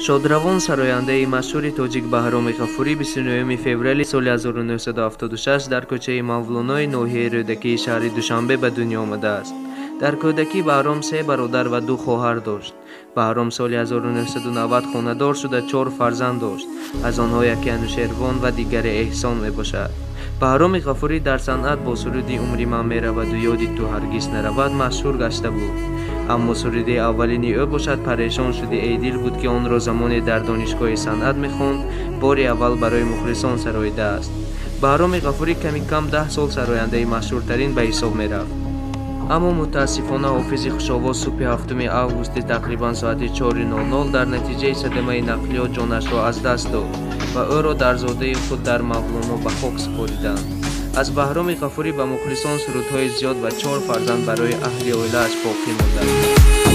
Шодравон сарояндаи машҳури тоҷик Баҳроми Ғафурӣ 29 феврали соли 1976 дар кӯчаи Мавлонои ноҳияи Рӯдакии шаҳри Душанбе ба дунё омадааст. Дар кӯдакӣ Баҳром 3 бародар ва 2 хоҳар дошт. Баҳром соли 1990 хонадор шуда 4 фарзанд дошт. Аз онҳо яке Анушервон ва дигаре Эҳсон мебошад. Баҳроми Ғафурӣ дар санъат бо суруди «Умри ман мераваду ёди ту ҳаргиз наравад» машҳур гашта буд. аммо суруди аввалини ӯ бошад «Парешон шуди эй дил» буд ки онро замоне дар донишгоҳи санъат мехонд, бори аввал барои мухлисон сароидааст. Баҳроми Ғафурӣ ками кам 10 сол сарояндаи машҳуртарин ба ҳисоб мерафт. аммо мутаассифона ҳофизи хушовоз субҳи 7 августи тақрибан соати 4:00 дар натиҷаи садамаи нақлиёт ҷонашро аз даст дод ва ӯро дар зодаи худ дар Мавлоно ба хок супориданд. аз Баҳроми Ғафурӣ ба мухлисон сурудҳои зиёд ва 4 фарзанд барои аҳли оилааш боқӣ мондаанд.